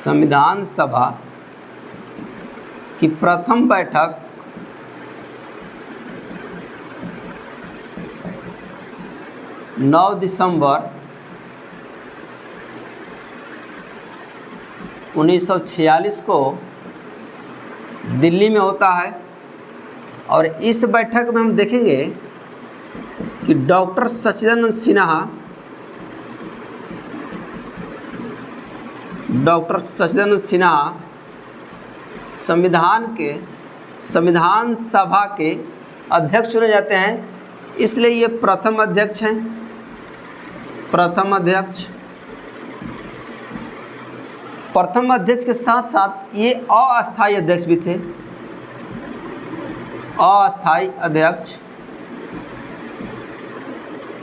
संविधान सभा की प्रथम बैठक 9 दिसंबर 1946 को दिल्ली में होता है। और इस बैठक में हम देखेंगे कि डॉक्टर सच्चिदानंद सिन्हा संविधान सभा के अध्यक्ष चुने जाते हैं, इसलिए ये प्रथम अध्यक्ष हैं। प्रथम अध्यक्ष के साथ साथ ये अस्थायी अध्यक्ष भी थे। अस्थायी अध्यक्ष,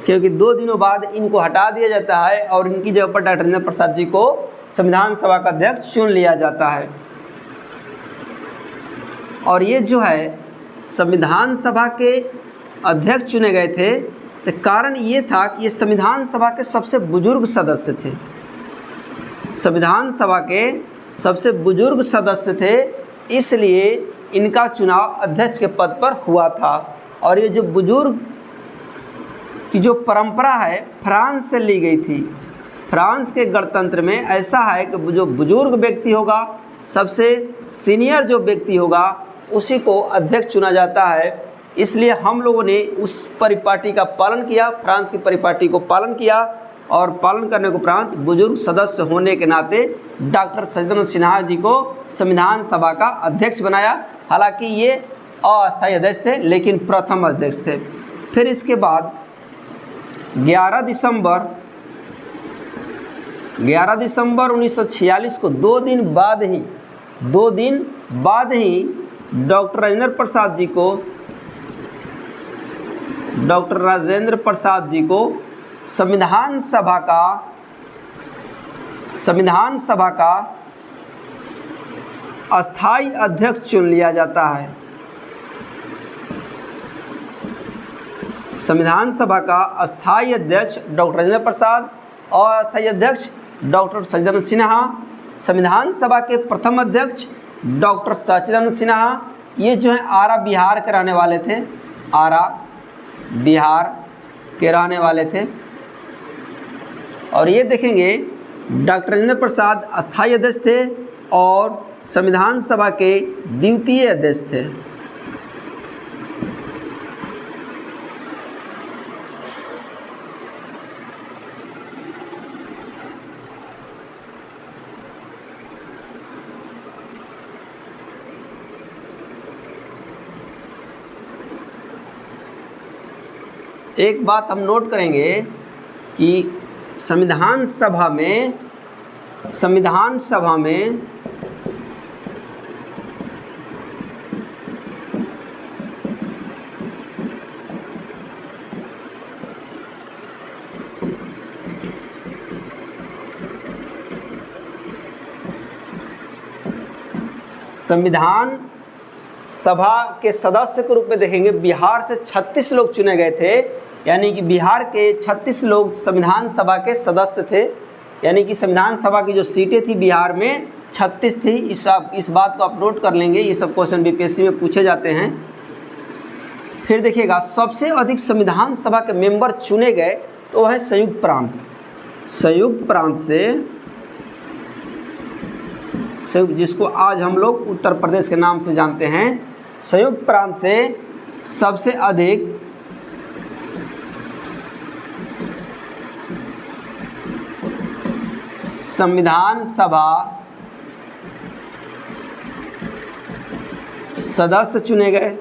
क्योंकि 2 दिनों बाद इनको हटा दिया जाता है और इनकी जगह पर डॉक्टर राजेंद्र प्रसाद जी को संविधान सभा का अध्यक्ष चुन लिया जाता है। और ये जो है संविधान सभा के अध्यक्ष चुने गए थे, तो कारण ये था कि ये संविधान सभा के सबसे बुजुर्ग सदस्य थे। संविधान सभा के सबसे बुजुर्ग सदस्य थे, इसलिए इनका चुनाव अध्यक्ष के पद पर हुआ था। और ये जो बुजुर्ग की जो परंपरा है फ्रांस से ली गई थी। फ्रांस के गणतंत्र में ऐसा है कि जो बुजुर्ग व्यक्ति होगा, सबसे सीनियर जो व्यक्ति होगा, उसी को अध्यक्ष चुना जाता है। इसलिए हम लोगों ने उस परिपाटी का पालन किया, फ्रांस की परिपाटी को पालन किया, और पालन करने के उपरांत बुजुर्ग सदस्य होने के नाते डॉक्टर सच्चिदानंद सिन्हा जी को संविधान सभा का अध्यक्ष बनाया। हालांकि ये अस्थायी अध्यक्ष थे, लेकिन प्रथम अध्यक्ष थे। फिर इसके बाद 11 दिसंबर 1946 को 2 दिन बाद ही डॉक्टर राजेंद्र प्रसाद जी को संविधान सभा का अस्थायी अध्यक्ष चुन लिया जाता है। संविधान सभा का अस्थायी अध्यक्ष डॉक्टर राजेंद्र प्रसाद और अस्थायी अध्यक्ष डॉक्टर सच्चिदानंद सिन्हा। संविधान सभा के प्रथम अध्यक्ष डॉक्टर सच्चिदानंद सिन्हा, ये जो है आरा बिहार के रहने वाले थे। और ये देखेंगे डॉक्टर राजेंद्र प्रसाद अस्थायी अध्यक्ष थे और संविधान सभा के द्वितीय अध्यक्ष थे। एक बात हम नोट करेंगे कि संविधान सभा में संविधान सभा के सदस्य के रूप में देखेंगे, बिहार से 36 लोग चुने गए थे। यानी कि बिहार के 36 लोग संविधान सभा के सदस्य थे। यानी कि संविधान सभा की जो सीटें थी बिहार में 36 थी। इस बात को आप नोट कर लेंगे, ये सब क्वेश्चन बीपीएससी में पूछे जाते हैं। फिर देखिएगा, सबसे अधिक संविधान सभा के मेंबर चुने गए तो वह है संयुक्त प्रांत से, जिसको आज हम लोग उत्तर प्रदेश के नाम से जानते हैं। संयुक्त प्रांत से सबसे अधिक संविधान सभा सदस्य चुने गए।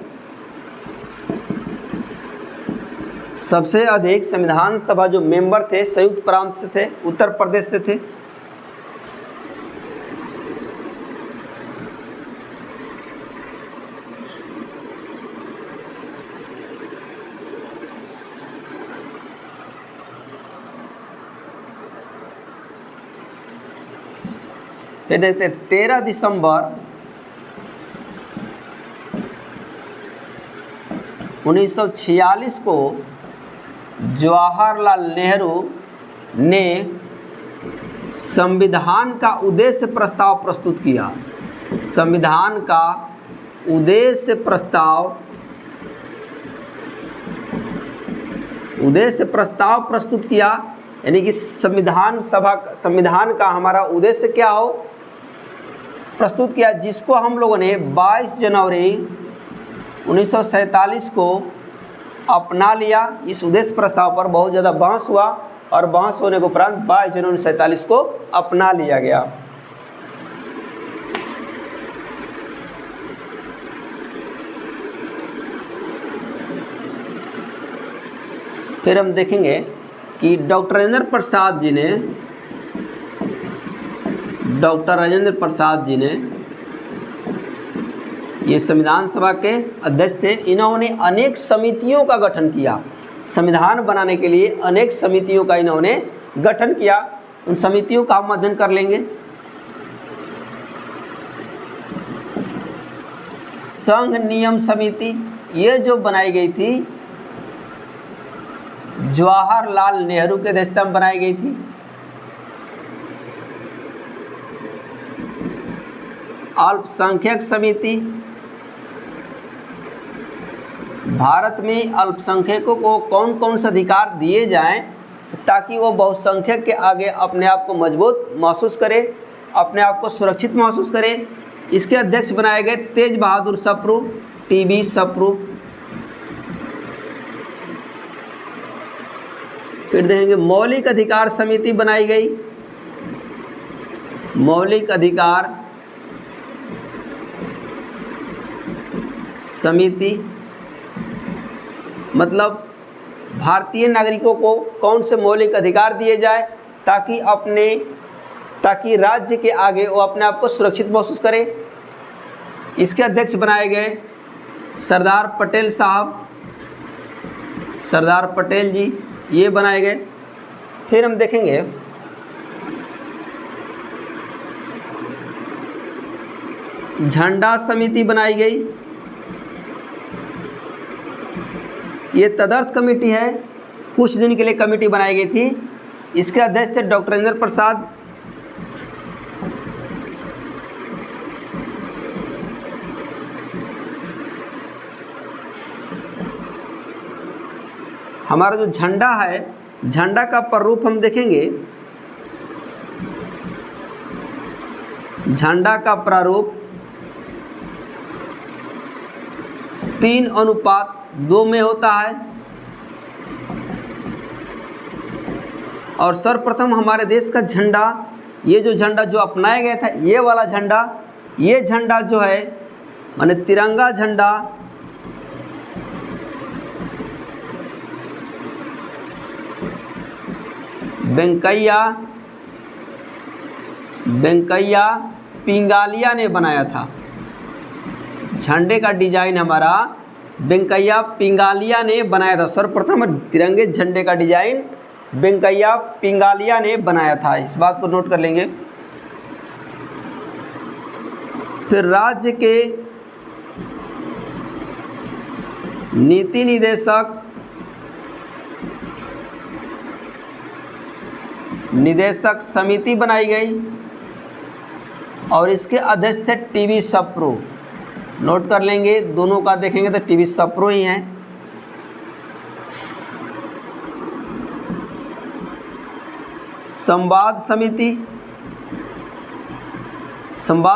सबसे अधिक संविधान सभा जो मेंबर थे संयुक्त प्रांत से थे, उत्तर प्रदेश से थे। फिर देखते हैं 13 दिसंबर 1946 को जवाहरलाल नेहरू ने संविधान का उद्देश्य प्रस्ताव प्रस्तुत किया। संविधान का उद्देश्य प्रस्ताव प्रस्तुत किया, यानी कि संविधान का हमारा उद्देश्य क्या हो, प्रस्तुत किया, जिसको हम लोगों ने 22 जनवरी 1947 को अपना लिया। इस उद्देश्य प्रस्ताव पर बहुत ज़्यादा बहस हुआ और बहस होने के उपरांत 22 जनवरी 1947 को अपना लिया गया। फिर हम देखेंगे कि डॉक्टर राजेंद्र प्रसाद जी ने ये संविधान सभा के अध्यक्ष थे। इन्होंने अनेक समितियों का गठन किया। संविधान बनाने के लिए अनेक समितियों का इन्होंने गठन किया। उन समितियों का हम अध्ययन कर लेंगे। संघ नियम समिति, ये जो बनाई गई थी जवाहरलाल नेहरू के अध्यक्षता में बनाई गई थी। अल्पसंख्यक समिति, भारत में अल्पसंख्यकों को कौन कौन से अधिकार दिए जाएं ताकि वो बहुसंख्यक के आगे अपने आप को मजबूत महसूस करे, अपने आप को सुरक्षित महसूस करे। इसके अध्यक्ष बनाए गए तेज बहादुर सप्रू, टीबी सप्रू। फिर देखेंगे मौलिक अधिकार समिति बनाई गई। मौलिक अधिकार समिति मतलब भारतीय नागरिकों को कौन से मौलिक अधिकार दिए जाए ताकि राज्य के आगे वो अपने आप को सुरक्षित महसूस करे। इसके अध्यक्ष बनाए गए सरदार पटेल साहब, सरदार पटेल जी, ये बनाए गए। फिर हम देखेंगे झंडा समिति बनाई गई। ये तदर्थ कमेटी है, कुछ दिन के लिए कमेटी बनाई गई थी। इसके अध्यक्ष थे डॉक्टर राजेंद्र प्रसाद। हमारा जो झंडा है, झंडा का प्रारूप हम देखेंगे। झंडा का प्रारूप 3:2 में होता है। और सर्वप्रथम हमारे देश का झंडा, ये जो झंडा जो अपनाया गया था, ये वाला झंडा, ये झंडा जो है माने तिरंगा झंडा, वेंकैया पिंगालिया ने बनाया था। झंडे का डिजाइन हमारा वेंकैया पिंगालिया ने बनाया था। सर्वप्रथम तिरंगे झंडे का डिजाइन वेंकैया पिंगालिया ने बनाया था। इस बात को नोट कर लेंगे। फिर राज्य के नीति निदेशक समिति बनाई गई और इसके अध्यक्ष थे टीबी सप्रू। नोट कर लेंगे, दोनों का देखेंगे तो टीबी सप्रू ही हैं। संवाद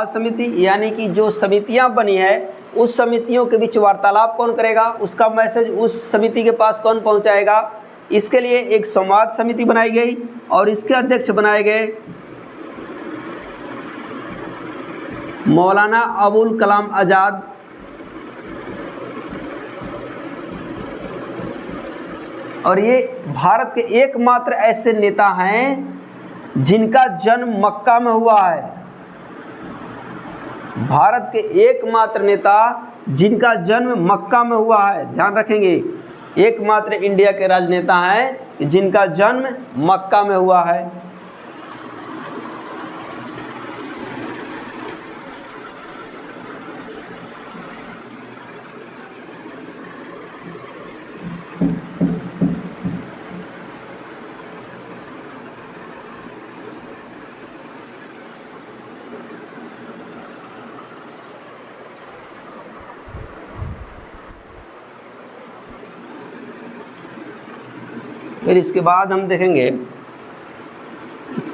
समिति यानी कि जो समितियां बनी है उस समितियों के बीच वार्तालाप कौन करेगा, उसका मैसेज उस समिति के पास कौन पहुंचाएगा। इसके लिए एक संवाद समिति बनाई गई और इसके अध्यक्ष बनाए गए मौलाना अबुल कलाम आज़ाद। और ये भारत के एकमात्र ऐसे नेता हैं जिनका जन्म मक्का में हुआ है। भारत के एकमात्र नेता जिनका जन्म मक्का में हुआ है, ध्यान रखेंगे, एकमात्र इंडिया के राजनेता हैं जिनका जन्म मक्का में हुआ है। फिर इसके बाद हम देखेंगे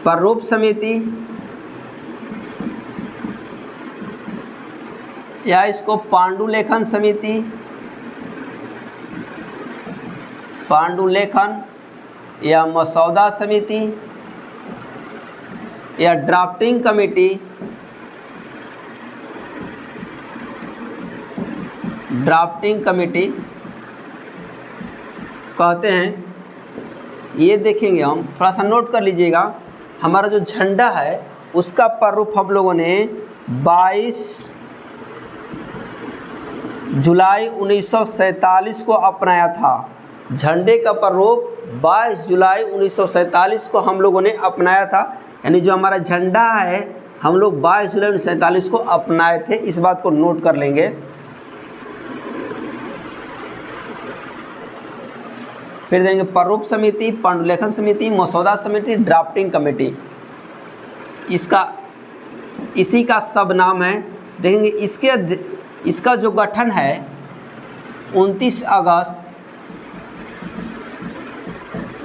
प्रारूप समिति, या इसको पांडुलेखन समिति, पांडुलेखन या मसौदा समिति या ड्राफ्टिंग कमेटी, ड्राफ्टिंग कमेटी कहते हैं। ये देखेंगे हम, थोड़ा सा नोट कर लीजिएगा। हमारा जो झंडा है उसका प्रारूप हम लोगों ने 22 जुलाई 1947 को अपनाया था। झंडे का प्रारूप 22 जुलाई 1947 को हम लोगों ने अपनाया था, यानी जो हमारा झंडा है हम लोग 22 जुलाई 1947 को अपनाए थे। इस बात को नोट कर लेंगे। फिर देंगे प्रारूप समिति, पांडुलेखन समिति, मसौदा समिति, ड्राफ्टिंग कमेटी। इसी का सब नाम है। देखेंगे इसका जो गठन है 29 अगस्त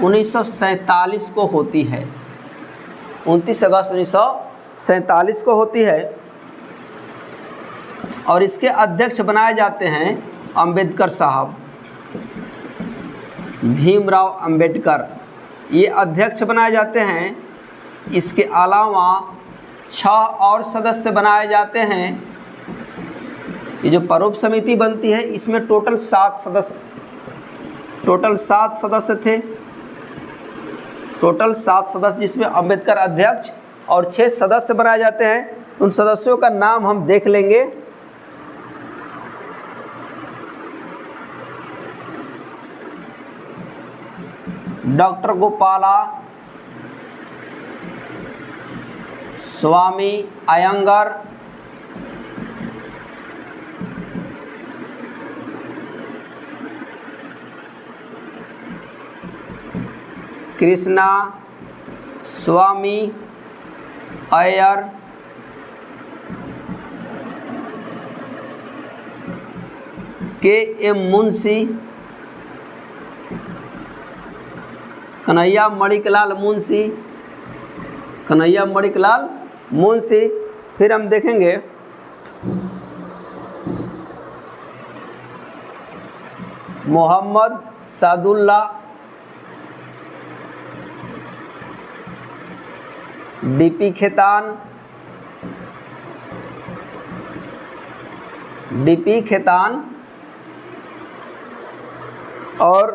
1947 को होती है। 29 अगस्त 1947 को होती है और इसके अध्यक्ष बनाए जाते हैं अंबेडकर साहब, भीमराव अंबेडकर, ये अध्यक्ष बनाए जाते हैं। इसके अलावा 6 और सदस्य बनाए जाते हैं। ये जो प्रारूप समिति बनती है इसमें टोटल 7 सदस्य थे, टोटल 7 सदस्य, जिसमें अंबेडकर अध्यक्ष और 6 सदस्य बनाए जाते हैं। उन सदस्यों का नाम हम देख लेंगे। डॉक्टर गोपाला, स्वामी अयंगर, कृष्णा स्वामी अय्यर, के.एम. मुंशी, कन्हैया मणिकलाल मुंशी, कन्हैया मणिकलाल मुंशी। फिर हम देखेंगे मोहम्मद सादुल्ला, डीपी खेतान, और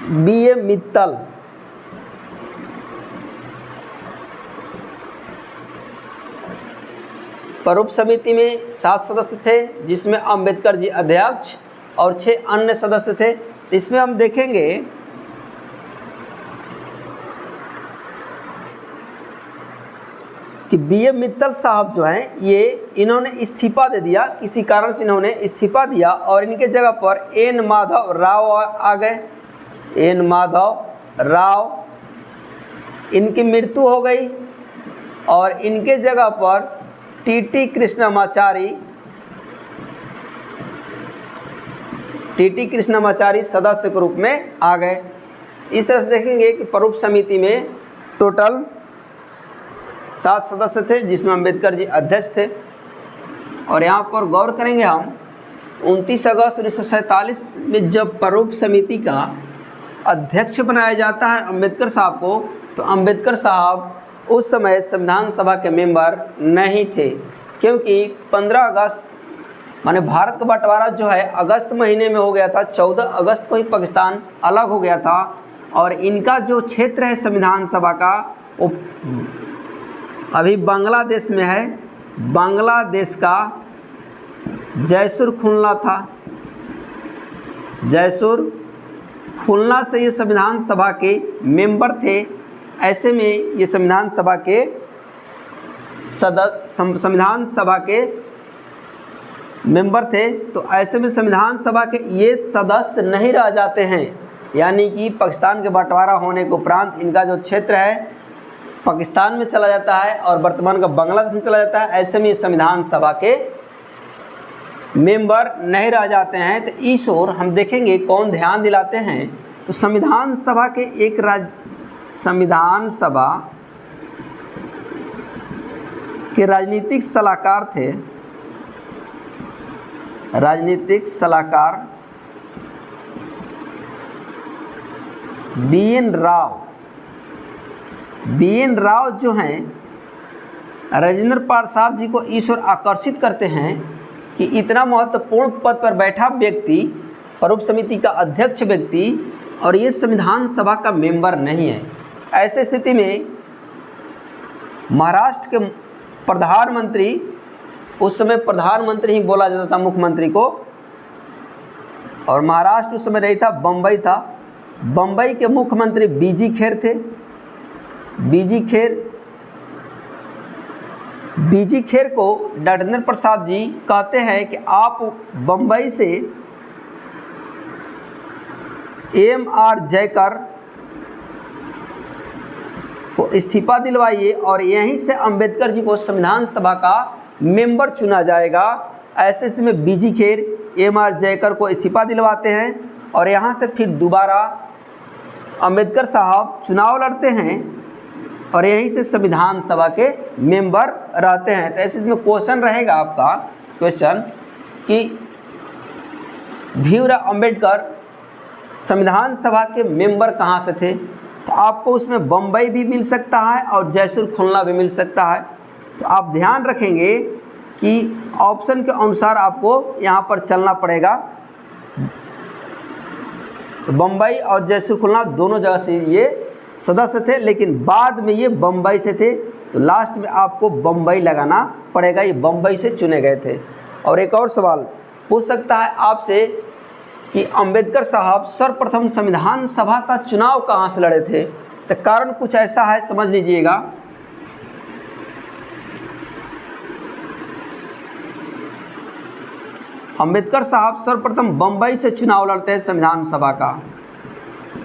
B.A. मित्तल। प्रारूप समिति में 7 सदस्य थे, जिसमें अंबेडकर जी अध्यक्ष और 6 अन्य सदस्य थे। इसमें हम देखेंगे कि B.A. मित्तल साहब जो हैं इन्होंने इस्तीफा दे दिया, किसी कारण से इन्होंने इस्तीफा दिया और इनके जगह पर एन माधव राव आ गए। एन माधव राव, इनकी मृत्यु हो गई और इनके जगह पर टी.टी. कृष्णमाचारी सदस्य के रूप में आ गए। इस तरह से देखेंगे कि प्रारूप समिति में टोटल 7 सदस्य थे, जिसमें अंबेडकर जी अध्यक्ष थे। और यहाँ पर गौर करेंगे हम 29 अगस्त 1947 में जब प्रारूप समिति का अध्यक्ष बनाया जाता है अंबेडकर साहब को, तो अंबेडकर साहब उस समय संविधान सभा के मेंबर नहीं थे, क्योंकि 15 अगस्त माने भारत का बंटवारा जो है अगस्त महीने में हो गया था। 14 अगस्त को ही पाकिस्तान अलग हो गया था और इनका जो क्षेत्र है संविधान सभा का वो अभी बांग्लादेश में है। बांग्लादेश का जयसुर खुलना था। जयसुर खुलना से ये संविधान सभा के मेंबर थे। ऐसे में ये संविधान सभा के मेंबर थे, तो ऐसे में संविधान सभा के ये सदस्य नहीं रह जाते हैं, यानी कि पाकिस्तान के बंटवारा होने के उपरांत इनका जो क्षेत्र है पाकिस्तान में चला जाता है और वर्तमान का बांग्लादेश में चला जाता है। ऐसे में संविधान सभा के मेंबर नहीं रह जाते हैं। तो इस ओर हम देखेंगे कौन ध्यान दिलाते हैं तो संविधान सभा के संविधान सभा के राजनीतिक सलाहकार थे, राजनीतिक सलाहकार बी.एन. राव। बी.एन. राव जो हैं राजेंद्र प्रसाद जी को इस ओर आकर्षित करते हैं कि इतना महत्वपूर्ण पद पर बैठा व्यक्ति, प्ररूप समिति का अध्यक्ष व्यक्ति, और ये संविधान सभा का मेंबर नहीं है। ऐसे स्थिति में महाराष्ट्र के प्रधानमंत्री, उस समय प्रधानमंत्री ही बोला जाता था मुख्यमंत्री को, और महाराष्ट्र उस समय नहीं था, बम्बई था। बम्बई के मुख्यमंत्री बी.जी. खेर थे। बी.जी. खेर को राजेंद्र प्रसाद जी कहते हैं कि आप बम्बई से M.R. जयकर को इस्तीफा दिलवाइए और यहीं से अंबेडकर जी को संविधान सभा का मेंबर चुना जाएगा। ऐसे स्थिति में बी.जी. खेर M.R. जयकर को इस्तीफा दिलवाते हैं और यहाँ से फिर दोबारा अंबेडकर साहब चुनाव लड़ते हैं और यहीं से संविधान सभा के मेंबर रहते हैं। तो ऐसे इसमें क्वेश्चन रहेगा आपका क्वेश्चन कि भीमराव अंबेडकर संविधान सभा के मेंबर कहाँ से थे, तो आपको उसमें बम्बई भी मिल सकता है और जयसुर खुलना भी मिल सकता है। तो आप ध्यान रखेंगे कि ऑप्शन के अनुसार आपको यहाँ पर चलना पड़ेगा। तो बम्बई और जयसुर खुलना दोनों जगह से ये सदस्य थे, लेकिन बाद में ये बम्बई से थे, तो लास्ट में आपको बम्बई लगाना पड़ेगा। ये बम्बई से चुने गए थे। और एक और सवाल पूछ सकता है आपसे कि अंबेडकर साहब सर्वप्रथम संविधान सभा का चुनाव कहाँ से लड़े थे, तो कारण कुछ ऐसा है, समझ लीजिएगा। अंबेडकर साहब सर्वप्रथम बम्बई से चुनाव लड़ते हैं संविधान सभा का,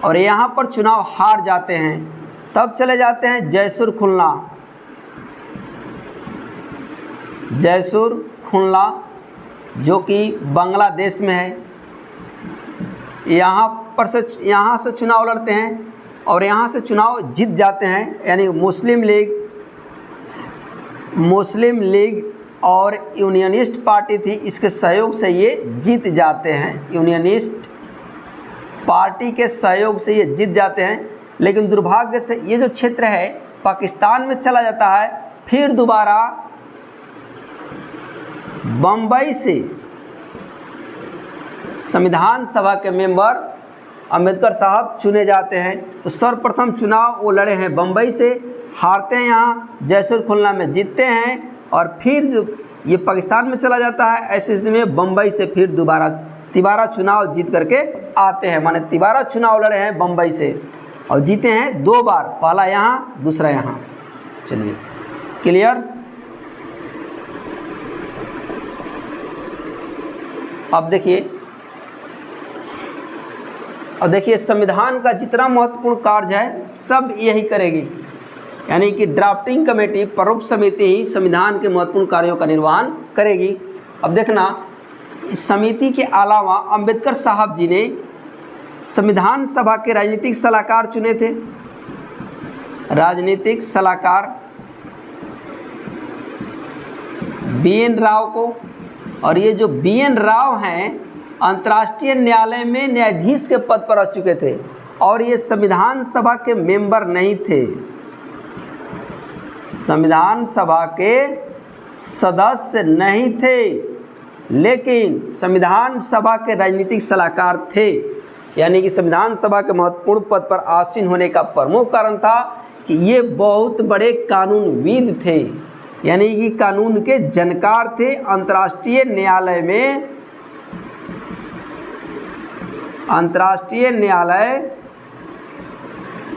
और यहाँ पर चुनाव हार जाते हैं। तब चले जाते हैं जयसुर खुलना। जयसुर खुलना जो कि बांग्लादेश में है, यहाँ से चुनाव लड़ते हैं और यहाँ से चुनाव जीत जाते हैं। यानी मुस्लिम लीग और यूनियनिस्ट पार्टी थी, इसके सहयोग से ये जीत जाते हैं। यूनियनिस्ट पार्टी के सहयोग से ये जीत जाते हैं, लेकिन दुर्भाग्य से ये जो क्षेत्र है पाकिस्तान में चला जाता है। फिर दोबारा बम्बई से संविधान सभा के मेंबर अंबेडकर साहब चुने जाते हैं। तो सर्वप्रथम चुनाव वो लड़े हैं बम्बई से, हारते हैं यहाँ, जयसुर खुलना में जीतते हैं, और फिर जो ये पाकिस्तान में चला जाता है। ऐसी स्थिति में बम्बई से फिर दोबारा तिबारा चुनाव जीत करके आते हैं। माने तिबारा चुनाव लड़े हैं बम्बई से और जीते हैं 2 बार, पहला यहाँ दूसरा यहाँ। चलिए क्लियर। अब देखिए संविधान का जितना महत्वपूर्ण कार्य है सब यही करेगी, यानी कि ड्राफ्टिंग कमेटी, प्ररूप समिति ही संविधान के महत्वपूर्ण कार्यों का निर्वहन करेगी। अब देखना, इस समिति के अलावा अंबेडकर साहब जी ने संविधान सभा के राजनीतिक सलाहकार चुने थे। राजनीतिक सलाहकार बी.एन. राव को, और ये जो बी.एन. राव हैं अंतर्राष्ट्रीय न्यायालय में न्यायाधीश के पद पर रह चुके थे और ये संविधान सभा के मेंबर नहीं थे, संविधान सभा के सदस्य नहीं थे, लेकिन संविधान सभा के राजनीतिक सलाहकार थे। यानी कि संविधान सभा के महत्वपूर्ण पद पर आसीन होने का प्रमुख कारण था कि ये बहुत बड़े कानूनविद थे, यानी कि कानून के जानकार थे। अंतर्राष्ट्रीय न्यायालय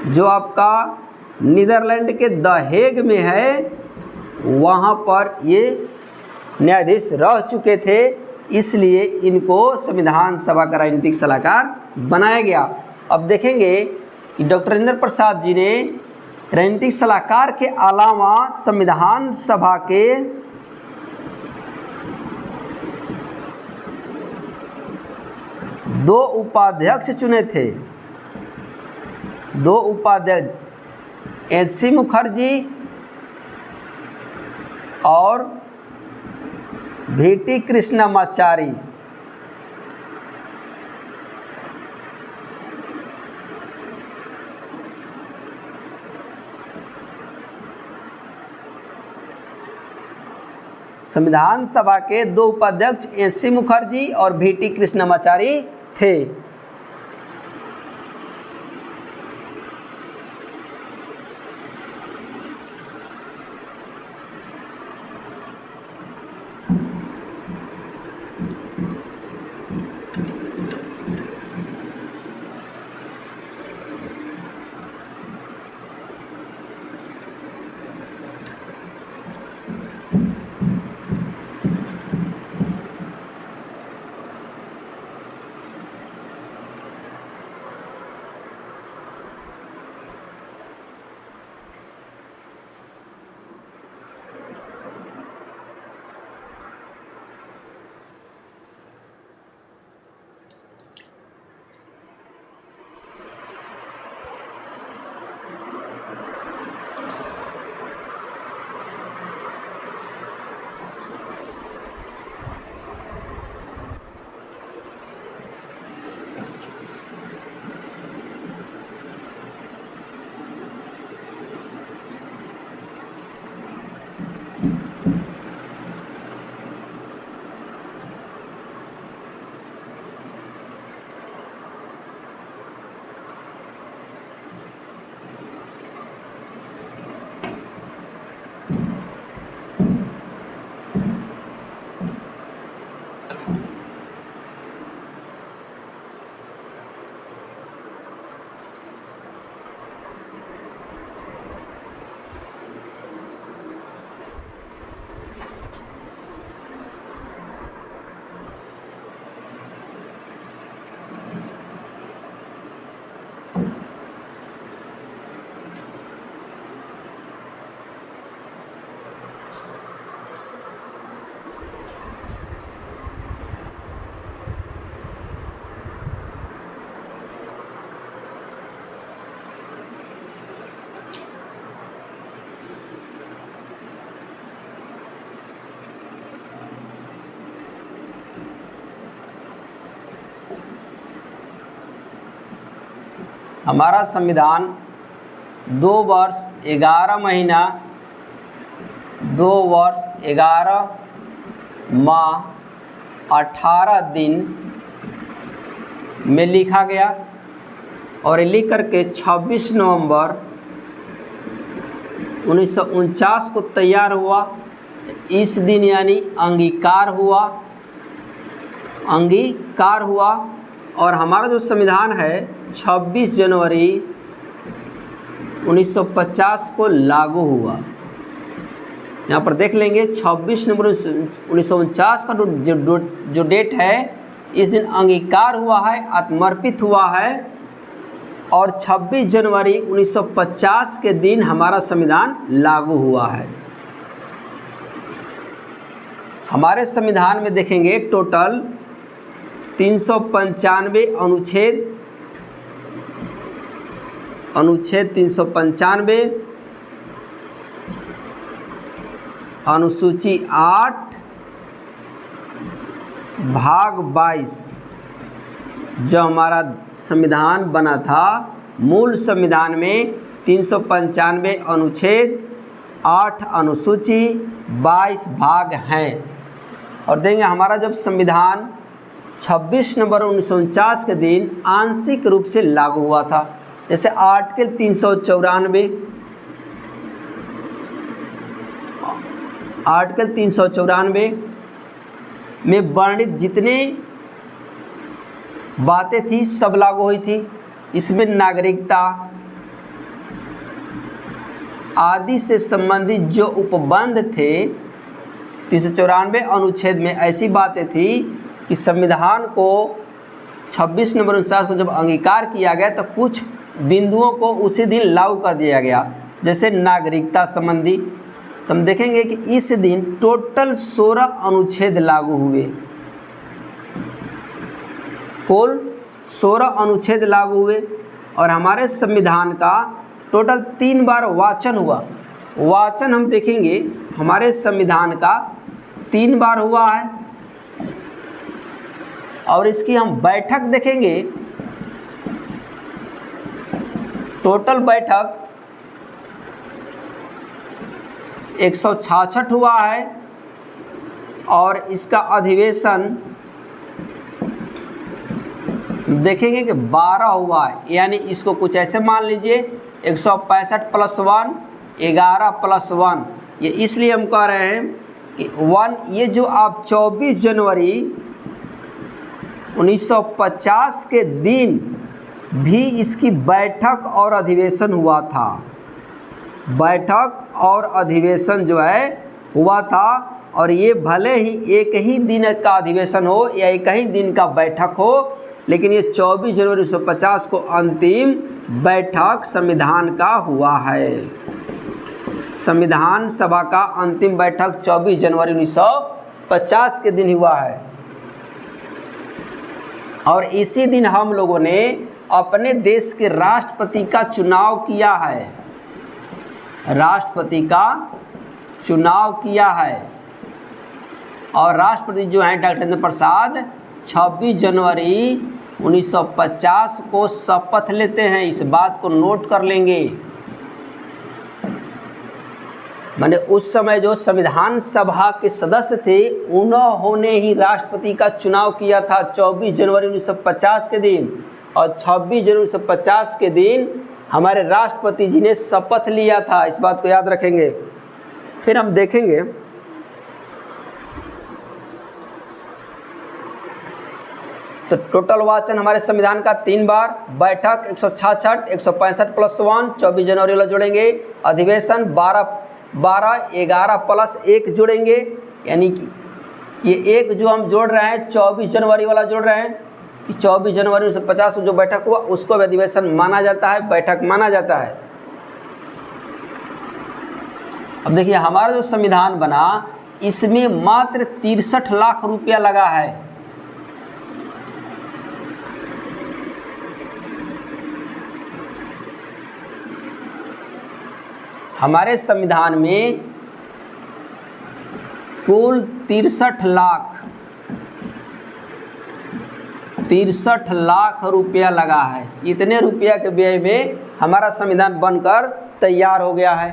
जो आपका नीदरलैंड के द हेग में है, वहाँ पर ये न्यायाधीश रह चुके थे, इसलिए इनको संविधान सभा का राजनीतिक सलाहकार बनाया गया। अब देखेंगे कि डॉक्टर राजेंद्र प्रसाद जी ने राजनीतिक सलाहकार के अलावा संविधान सभा के दो उपाध्यक्ष चुने थे। दो उपाध्यक्ष एस.सी. मुखर्जी और वी.टी. कृष्णमाचारी। संविधान सभा के दो उपाध्यक्ष एस.सी. मुखर्जी और वी.टी. कृष्णमाचारी थे। हमारा संविधान 2 वर्ष 11 महीना 2 वर्ष 11 माह 18 दिन में लिखा गया और लिख करके 26 नवंबर 1949 को तैयार हुआ। इस दिन यानी अंगीकार हुआ और हमारा जो संविधान है 26 जनवरी 1950 को लागू हुआ। यहाँ पर देख लेंगे 26 नवंबर 1949 का जो डेट है, इस दिन अंगीकार हुआ है, आत्मर्पित हुआ है और 26 जनवरी 1950 के दिन हमारा संविधान लागू हुआ है। हमारे संविधान में देखेंगे टोटल 395 अनुच्छेद 395, अनुसूची 8 भाग 22 जो हमारा संविधान बना था, मूल संविधान में 395 अनुच्छेद 8 अनुसूची 22 भाग हैं। और देंगे हमारा जब संविधान 26 नवंबर 1949 के दिन आंशिक रूप से लागू हुआ था, जैसे आर्टिकल 394 में वर्णित जितने बातें थी सब लागू हुई थी। इसमें नागरिकता आदि से संबंधित जो उपबंध थे 394 अनुच्छेद में ऐसी बातें थी कि संविधान को 26 नवंबर 1949 को जब अंगीकार किया गया तो कुछ बिंदुओं को उसी दिन लागू कर दिया गया, जैसे नागरिकता संबंधी। तो हम देखेंगे कि इस दिन टोटल 16 अनुच्छेद लागू हुए, कुल 16 अनुच्छेद लागू हुए। और हमारे संविधान का टोटल 3 बार वाचन हुआ। वाचन हम देखेंगे हमारे संविधान का 3 बार हुआ है, और इसकी हम बैठक देखेंगे। टोटल बैठक 166 हुआ है, और इसका अधिवेशन देखेंगे कि 12 हुआ है। यानी इसको कुछ ऐसे मान लीजिए 165 + 1 11 + 1। ये इसलिए हम कह रहे हैं कि 1 ये जो आप 24 जनवरी 1950 के दिन भी इसकी बैठक और अधिवेशन हुआ था। बैठक और अधिवेशन जो है हुआ था, और ये भले ही एक ही दिन का अधिवेशन हो या एक ही दिन का बैठक हो, लेकिन ये 24 जनवरी 1950 को अंतिम बैठक संविधान का हुआ है। संविधान सभा का अंतिम बैठक 24 जनवरी 1950 के दिन हुआ है, और इसी दिन हम लोगों ने अपने देश के राष्ट्रपति का चुनाव किया है। राष्ट्रपति का चुनाव किया है, और राष्ट्रपति जो हैं डॉक्टर राजेंद्र प्रसाद 26 जनवरी 1950 को शपथ लेते हैं। इस बात को नोट कर लेंगे। माने उस समय जो संविधान सभा के सदस्य थे उन्होंने ही राष्ट्रपति का चुनाव किया था 24 जनवरी 1950 के दिन, और 26 जनवरी 1950 के दिन हमारे राष्ट्रपति जी ने शपथ लिया था। इस बात को याद रखेंगे। फिर हम देखेंगे तो टोटल वाचन हमारे संविधान का 3 बार, बैठक 166 165 + 1 24 जनवरी वाला जोड़ेंगे, अधिवेशन 12 11 + 1 जोड़ेंगे, यानी कि ये एक जो हम जोड़ रहे हैं 24 जनवरी वाला जोड़ रहे हैं कि 24 जनवरी 1950 को जो बैठक हुआ उसको भी अधिवेशन माना जाता है, बैठक माना जाता है। अब देखिए हमारा जो संविधान बना इसमें मात्र 63 लाख रुपया लगा है। हमारे संविधान में कुल 63 लाख रुपया लगा है। इतने रुपया के व्यय में हमारा संविधान बनकर तैयार हो गया है।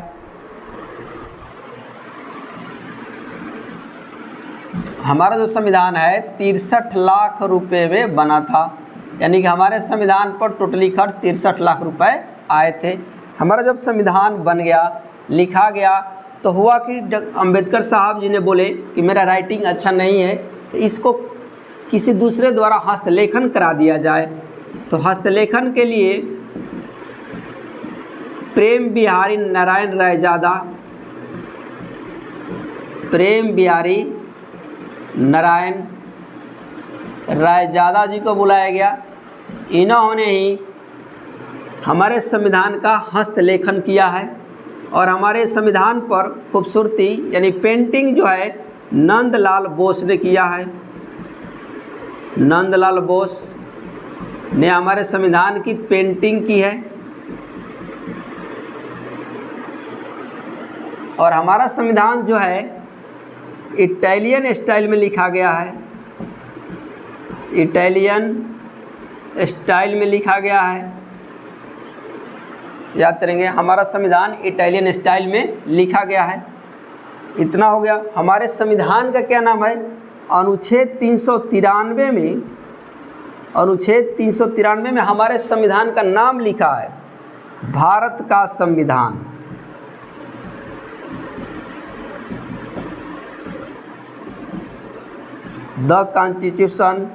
हमारा जो संविधान है 63 लाख रुपए में बना था, यानी कि हमारे संविधान पर टोटली खर्च 63 लाख रुपए आए थे। हमारा जब संविधान बन गया, लिखा गया, तो हुआ कि अंबेडकर साहब जी ने बोले कि मेरा राइटिंग अच्छा नहीं है, तो इसको किसी दूसरे द्वारा हस्तलेखन करा दिया जाए। तो हस्तलेखन के लिए प्रेम बिहारी नारायण रायजादा, प्रेम बिहारी नारायण रायजादा जी को बुलाया गया। इन्होंने ही हमारे संविधान का हस्तलेखन किया है, और हमारे संविधान पर खूबसूरती यानी पेंटिंग जो है नंदलाल बोस ने किया है। नंदलाल बोस ने हमारे संविधान की पेंटिंग की है, और हमारा संविधान जो है इटालियन स्टाइल में लिखा गया है। इटालियन स्टाइल में लिखा गया है, याद करेंगे हमारा संविधान इटालियन स्टाइल में लिखा गया है। इतना हो गया। हमारे संविधान का क्या नाम है? अनुच्छेद 393 में, अनुच्छेद 393 में हमारे संविधान का नाम लिखा है भारत का संविधान। The constitution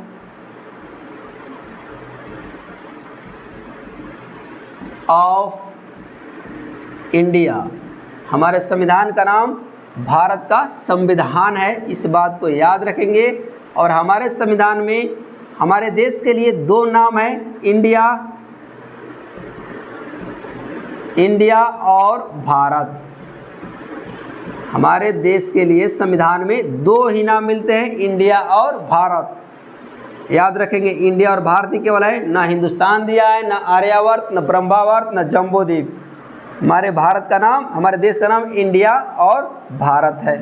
of India. हमारे संविधान का नाम भारत का संविधान है, इस बात को याद रखेंगे। और हमारे संविधान में हमारे देश के लिए 2 नाम हैं, इंडिया और भारत। हमारे देश के लिए संविधान में 2 ही नाम मिलते हैं, इंडिया और भारत। याद रखेंगे इंडिया और भारत ही केवल है, ना हिंदुस्तान दिया है, ना आर्यावर्त, ना ब्रह्मावर्त, ना जम्बूद्वीप। हमारे भारत का नाम, हमारे देश का नाम इंडिया और भारत है।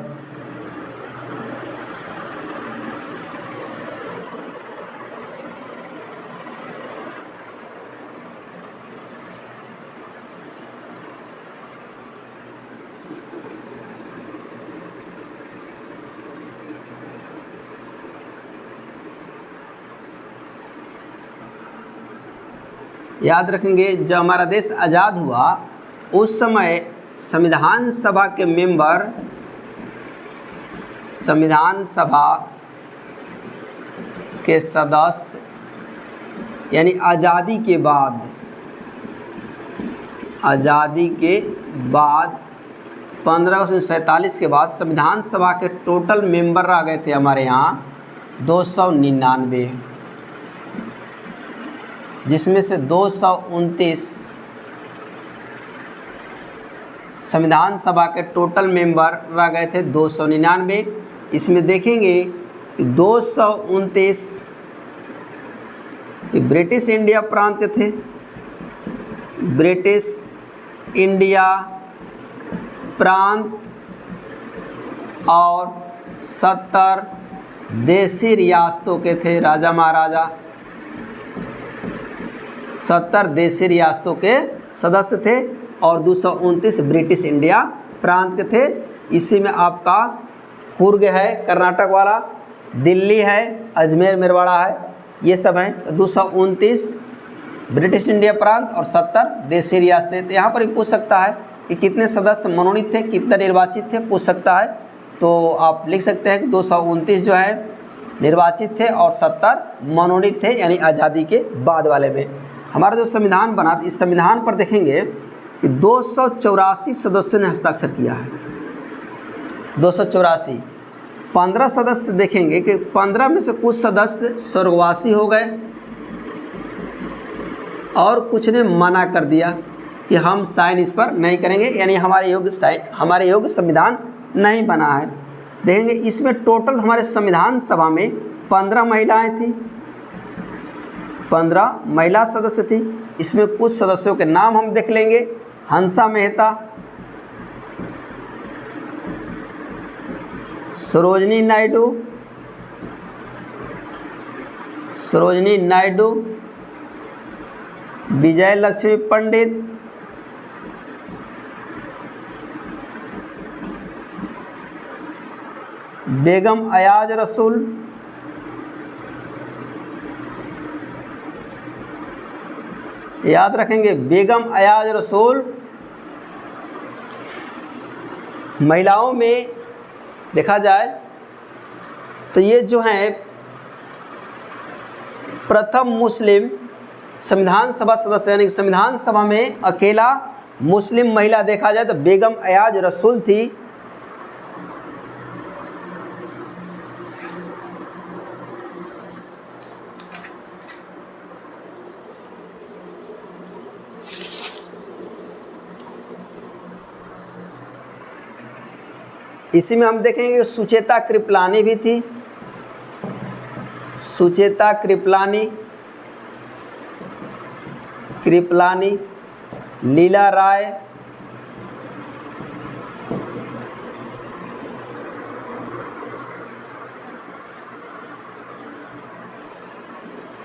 याद रखेंगे जब हमारा देश आज़ाद हुआ उस समय संविधान सभा के मेंबर, संविधान सभा के सदस्य, यानी आज़ादी के बाद 15 अगस्त 1947 के बाद संविधान सभा के टोटल मेंबर आ गए थे हमारे यहाँ 299, जिसमें से 229 संविधान सभा के टोटल मेंबर रह गए थे 299। इसमें देखेंगे कि 229 ब्रिटिश इंडिया प्रांत के थे, ब्रिटिश इंडिया प्रांत, और 70 देसी रियासतों के थे राजा महाराजा। 70 देसी रियासतों के सदस्य थे और 229 ब्रिटिश इंडिया प्रांत के थे। इसी में आपका कुर्ग है कर्नाटक वाला, दिल्ली है, अजमेर मेरवाड़ा है, ये सब हैं। 229 ब्रिटिश इंडिया प्रांत और 70 देसी रियासतें। तो यहाँ पर भी पूछ सकता है कि कितने सदस्य मनोनीत थे, कितने निर्वाचित थे, पूछ सकता है। तो आप लिख सकते हैं कि 229 जो है निर्वाचित थे और 70 मनोनीत थे, यानी आज़ादी के बाद वाले में। हमारा जो संविधान बना, इस संविधान पर देखेंगे कि 284 सदस्यों ने हस्ताक्षर किया है। 284, 15 सदस्य देखेंगे कि 15 में से कुछ सदस्य स्वर्गवासी हो गए और कुछ ने मना कर दिया कि हम साइन इस पर नहीं करेंगे, यानी हमारे योग्य संविधान नहीं बना है। देखेंगे इसमें टोटल हमारे संविधान सभा में 15 महिलाएं थी, 15 महिला सदस्य थी। इसमें कुछ सदस्यों के नाम हम देख लेंगे। हंसा मेहता, सरोजनी नायडू, विजय लक्ष्मी पंडित, बेगम अयाज रसूल, याद रखेंगे बेगम अयाज रसूल। महिलाओं में देखा जाए तो ये जो हैं प्रथम मुस्लिम संविधान सभा सदस्य, यानी संविधान सभा में अकेला मुस्लिम महिला देखा जाए तो बेगम अयाज रसूल थी। इसी में हम देखेंगे सुचेता कृपलानी भी थी, सुचेता कृपलानी, लीला राय,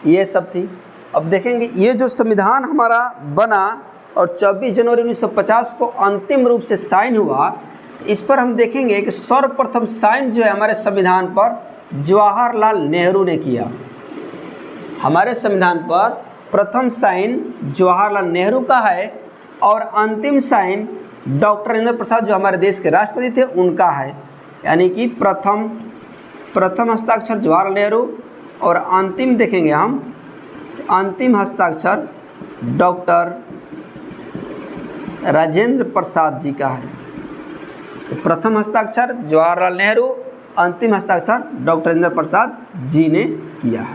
ये सब थी। अब देखेंगे ये जो संविधान हमारा बना और 24 जनवरी 1950 को अंतिम रूप से साइन हुआ, इस पर हम देखेंगे कि सर्वप्रथम साइन जो है हमारे संविधान पर जवाहरलाल नेहरू ने किया। हमारे संविधान पर प्रथम साइन जवाहरलाल नेहरू का है और अंतिम साइन डॉक्टर राजेंद्र प्रसाद जो हमारे देश के राष्ट्रपति थे उनका है। यानी कि प्रथम हस्ताक्षर जवाहरलाल नेहरू और अंतिम देखेंगे हम, अंतिम हस्ताक्षर डॉक्टर राजेंद्र प्रसाद जी का है। प्रथम हस्ताक्षर जवाहरलाल नेहरू, अंतिम हस्ताक्षर डॉक्टर राजेंद्र प्रसाद जी ने किया है।